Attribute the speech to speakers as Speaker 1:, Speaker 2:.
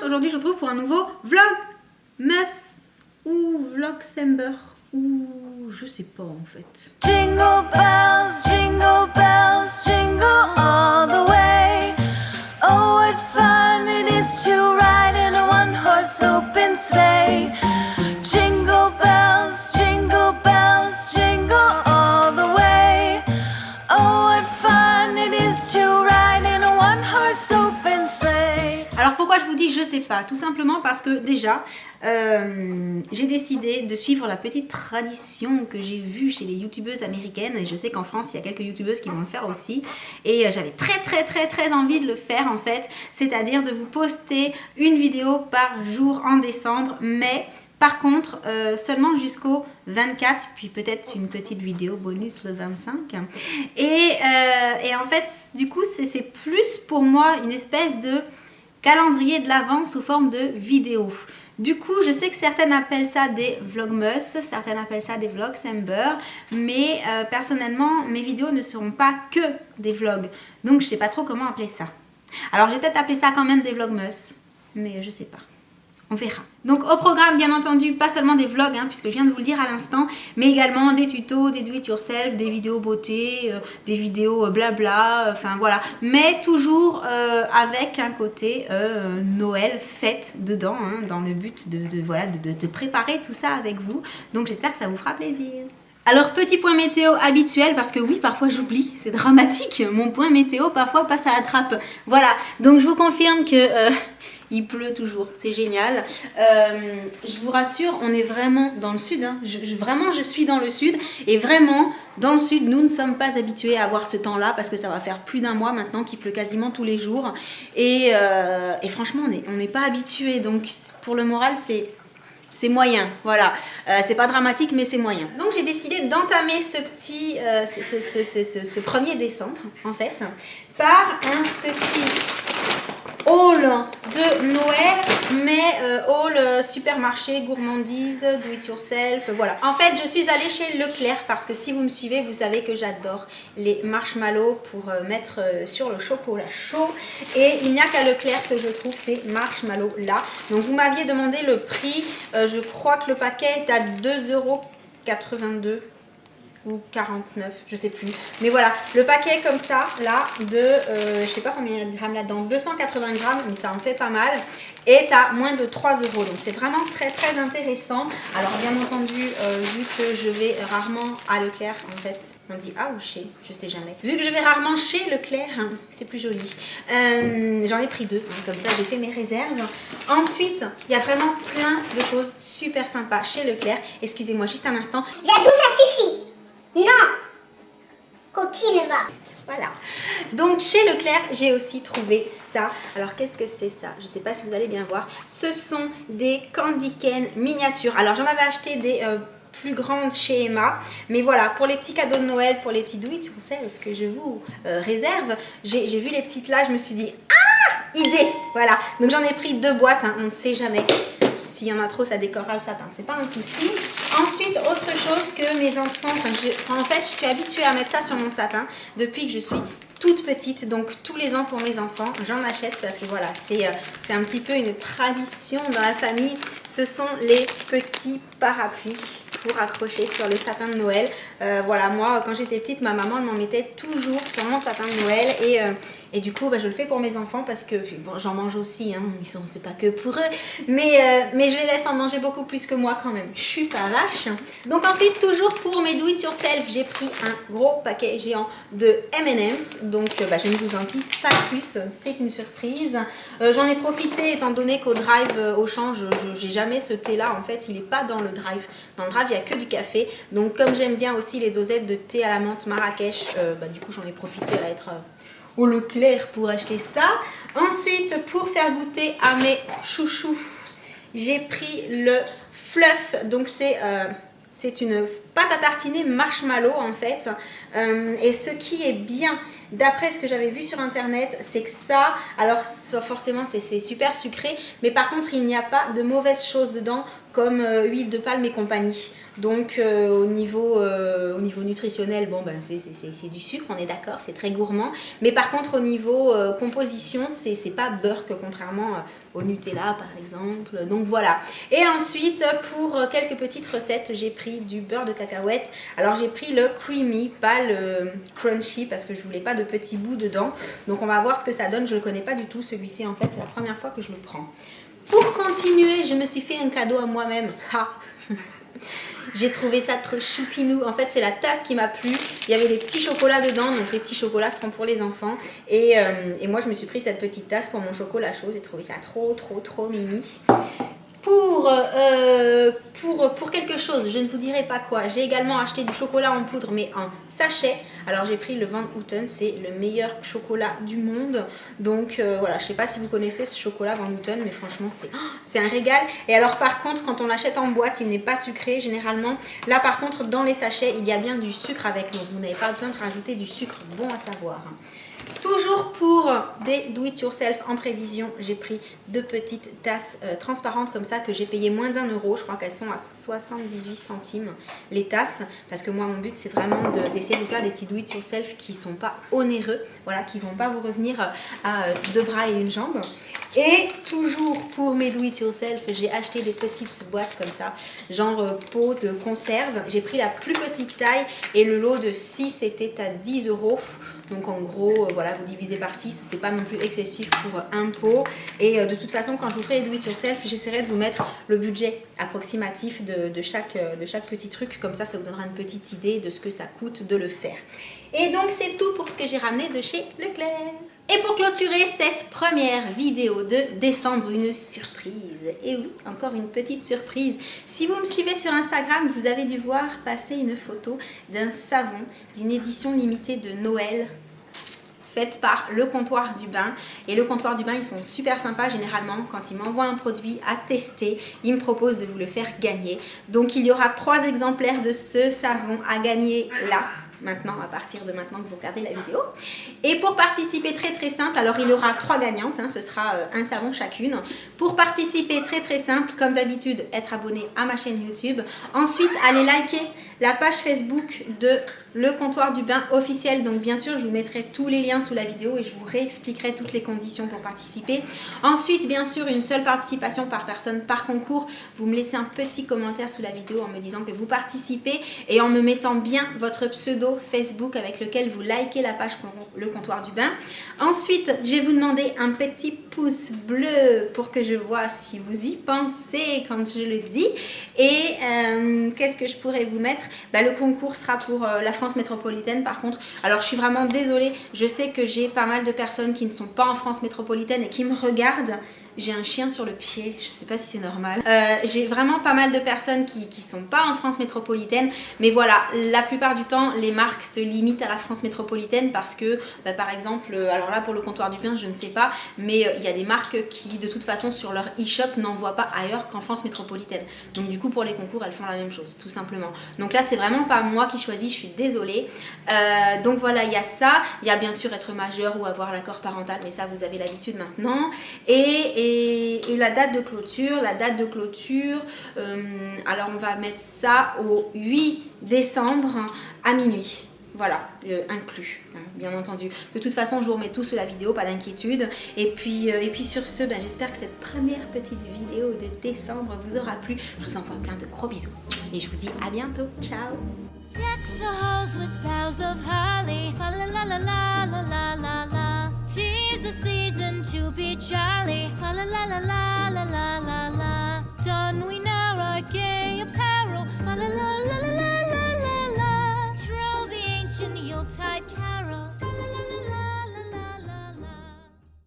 Speaker 1: aujourd'hui je vous retrouve pour un nouveau Vlogmas ou Vlogsember ou je sais pas en fait.
Speaker 2: Jingle bells, jingle all the way. Oh, what fun it is to ride in a one-horse open sleigh. Jingle bells, jingle all the way. Oh, what fun it is to ride in a one-horse open sleigh.
Speaker 1: Alors pourquoi je vous dis je sais pas? Tout simplement parce que déjà j'ai décidé de suivre la petite tradition que j'ai vue chez les youtubeuses américaines et je sais qu'en France il y a quelques youtubeuses qui vont le faire aussi et j'avais très envie de le faire en fait, c'est-à-dire de vous poster une vidéo par jour en décembre, mais par contre, seulement jusqu'au 24, puis peut-être une petite vidéo bonus le 25. Et en fait, du coup, c'est plus pour moi une espèce de calendrier de l'Avent sous forme de vidéo. Du coup, je sais que certaines appellent ça des vlogmas, certaines appellent ça des vlogsember, mais personnellement, mes vidéos ne seront pas que des vlogs. Donc, je sais pas trop comment appeler ça. Alors, j'ai peut-être appelé ça quand même des vlogmas, mais je sais pas. On verra. Donc au programme, bien entendu, pas seulement des vlogs, puisque je viens de vous le dire à l'instant, mais également des tutos, des do-it-yourself, des vidéos beauté, des vidéos blabla, enfin voilà. Mais toujours avec un côté Noël, fête dedans, dans le but de préparer tout ça avec vous. Donc j'espère que ça vous fera plaisir. Alors petit point météo habituel, parce que oui, parfois j'oublie, c'est dramatique, mon point météo parfois passe à la trappe. Voilà, donc je vous confirme que il pleut toujours, c'est génial. Je vous rassure, on est vraiment dans le sud, vraiment je suis dans le sud, et vraiment dans le sud, nous ne sommes pas habitués à avoir ce temps-là, parce que ça va faire plus d'un mois maintenant qu'il pleut quasiment tous les jours, et franchement on n'est pas habitués, donc pour le moral c'est moyen, voilà. C'est pas dramatique, mais c'est moyen. Donc j'ai décidé d'entamer ce petit, ce 1er décembre, en fait, par un petit haul de Noël, mais haul supermarché, gourmandise, do it yourself, voilà. En fait, je suis allée chez Leclerc parce que si vous me suivez, vous savez que j'adore les marshmallows pour mettre sur le chocolat chaud. Et il n'y a qu'à Leclerc que je trouve ces marshmallows là. Donc vous m'aviez demandé le prix, je crois que le paquet est à 2,82 € ou 49, je sais plus. Mais voilà, le paquet comme ça, là, de, je sais pas combien il y a de grammes là-dedans, 280 grammes, mais ça en fait pas mal, est à moins de 3 €. Donc c'est vraiment très intéressant. Alors bien entendu, vu que je vais rarement à Leclerc, en fait, on dit ah ou chez, je sais jamais. Vu que je vais rarement chez Leclerc, c'est plus joli. J'en ai pris 2, comme ça j'ai fait mes réserves. Ensuite, il y a vraiment plein de choses super sympas chez Leclerc. Excusez-moi juste un instant.
Speaker 3: J'avoue, ça suffit. Non, coquine va.
Speaker 1: Voilà. Donc chez Leclerc, j'ai aussi trouvé ça. Alors qu'est-ce que c'est ça? Je ne sais pas si vous allez bien voir. Ce sont des candy cane miniatures. Alors j'en avais acheté des plus grandes chez Emma. Mais voilà, pour les petits cadeaux de Noël, pour les petits do it yourself que je vous réserve, j'ai vu les petites là, je me suis dit ah, idée. Voilà. Donc j'en ai pris 2 boîtes, on ne sait jamais. S'il y en a trop, ça décorera le sapin, c'est pas un souci. Ensuite, autre chose que mes enfants, en fait, je suis habituée à mettre ça sur mon sapin depuis que je suis toute petite. Donc, tous les ans pour mes enfants, j'en achète parce que voilà, c'est un petit peu une tradition dans la famille. Ce sont les petits parapluies pour accrocher sur le sapin de Noël. Voilà, moi, quand j'étais petite, ma maman m'en mettait toujours sur mon sapin de Noël et du coup, je le fais pour mes enfants parce que bon, j'en mange aussi, c'est pas que pour eux, mais je les laisse en manger beaucoup plus que moi quand même. Je suis pas vache. Donc ensuite, toujours pour mes do it yourself, j'ai pris un gros paquet géant de M&M's. Donc je ne vous en dis pas plus, c'est une surprise. J'en ai profité étant donné qu'au drive, au champ, j'ai jamais ce thé là. En fait, il est pas dans le drive. Dans le drive, il n'y a que du café. Donc comme j'aime bien aussi les dosettes de thé à la menthe Marrakech, du coup j'en ai profité à être au Leclerc pour acheter ça. Ensuite, pour faire goûter à mes chouchous, j'ai pris le fluff. Donc c'est une pâte à tartiner marshmallow en fait. Et ce qui est bien, d'après ce que j'avais vu sur internet, c'est que ça, alors forcément c'est super sucré, mais par contre il n'y a pas de mauvaises choses dedans comme huile de palme et compagnie. Donc au niveau nutritionnel, bon ben c'est du sucre, on est d'accord, c'est très gourmand. Mais par contre au niveau composition, c'est pas beurre, contrairement au Nutella par exemple. Donc voilà. Et ensuite pour quelques petites recettes, j'ai pris du beurre de cacahuète. Alors j'ai pris le creamy, pas le crunchy, parce que je voulais pas de petits bouts dedans. Donc on va voir ce que ça donne. Je le connais pas du tout celui-ci, en fait c'est la première fois que je le prends. Pour continuer, je me suis fait un cadeau à moi-même. Ha. J'ai trouvé ça trop choupinou. En fait, c'est la tasse qui m'a plu. Il y avait des petits chocolats dedans. Donc, les petits chocolats seront pour les enfants. Et moi, je me suis pris cette petite tasse pour mon chocolat chaud. J'ai trouvé ça trop mimi. Pour quelque chose, je ne vous dirai pas quoi. J'ai également acheté du chocolat en poudre, mais en sachet. Alors j'ai pris le Van Houten, c'est le meilleur chocolat du monde. Donc voilà, je ne sais pas si vous connaissez ce chocolat Van Houten, mais franchement c'est un régal. Et alors par contre, quand on l'achète en boîte, il n'est pas sucré généralement. Là par contre, dans les sachets, il y a bien du sucre avec. Donc vous n'avez pas besoin de rajouter du sucre, bon à savoir. Toujours pour des do-it-yourself en prévision, j'ai pris 2 petites tasses transparentes comme ça que j'ai payé moins d'1 €. Je crois qu'elles sont à 78 centimes les tasses. Parce que moi, mon but, c'est vraiment d'essayer de faire des petits do-it-yourself qui ne sont pas onéreux. Voilà, qui ne vont pas vous revenir à 2 bras et une jambe. Et toujours pour mes do-it-yourself, j'ai acheté des petites boîtes comme ça, genre pot de conserve. J'ai pris la plus petite taille et le lot de 6 était à 10 €. Donc en gros, voilà, vous divisez par 6, c'est pas non plus excessif pour un pot. Et de toute façon, quand je vous ferai les do-it-yourself, j'essaierai de vous mettre le budget approximatif de chaque petit truc. Comme ça, ça vous donnera une petite idée de ce que ça coûte de le faire. Et donc c'est tout pour ce que j'ai ramené de chez Leclerc. Et pour clôturer cette première vidéo de décembre, une surprise. Et oui, encore une petite surprise. Si vous me suivez sur Instagram, vous avez dû voir passer une photo d'un savon d'une édition limitée de Noël faite par Le Comptoir du Bain. Et Le Comptoir du Bain, ils sont super sympas généralement. Quand ils m'envoient un produit à tester, ils me proposent de vous le faire gagner. Donc il y aura 3 exemplaires de ce savon à gagner là. Maintenant, à partir de maintenant que vous regardez la vidéo. Et pour participer, très simple, alors il y aura 3 gagnantes, ce sera un savon chacune. Pour participer, très simple, comme d'habitude, être abonné à ma chaîne YouTube. Ensuite, allez liker la page Facebook de Le Comptoir du Bain officiel. Donc bien sûr, je vous mettrai tous les liens sous la vidéo et je vous réexpliquerai toutes les conditions pour participer. Ensuite, bien sûr, une seule participation par personne par concours. Vous me laissez un petit commentaire sous la vidéo en me disant que vous participez et en me mettant bien votre pseudo Facebook avec lequel vous likez la page Le Comptoir du Bain. Ensuite, je vais vous demander un petit pouce bleu pour que je vois si vous y pensez quand je le dis. Et qu'est-ce que je pourrais vous mettre? Le concours sera pour la France métropolitaine par contre. Alors je suis vraiment désolée, je sais que j'ai pas mal de personnes qui ne sont pas en France métropolitaine et qui me regardent. J'ai un chien sur le pied, je sais pas si c'est normal. J'ai vraiment pas mal de personnes qui sont pas en France métropolitaine. Mais voilà, la plupart du temps, les marques se limitent à la France métropolitaine parce que, par exemple, alors là pour Le Comptoir du Bain, je ne sais pas, mais il y a des marques qui, de toute façon, sur leur e-shop, n'envoient pas ailleurs qu'en France métropolitaine. Donc du coup, pour les concours, elles font la même chose, tout simplement. Donc là, c'est vraiment pas moi qui choisis, je suis désolée. Donc voilà, il y a ça. Il y a bien sûr être majeur ou avoir l'accord parental, mais ça, vous avez l'habitude maintenant. Et la date de clôture, alors on va mettre ça au 8 décembre à minuit. Voilà, inclus, bien entendu. De toute façon, je vous remets tout sous la vidéo, pas d'inquiétude. Et puis sur ce, j'espère que cette première petite vidéo de décembre vous aura plu. Je vous envoie plein de gros bisous. Et je vous dis à bientôt. Ciao.
Speaker 2: Deck the halls with boughs of holly. La la la la la la la la. 'Tis the season to be jolly. La la la la la la la la la. Don we now our gay apparel. La la la.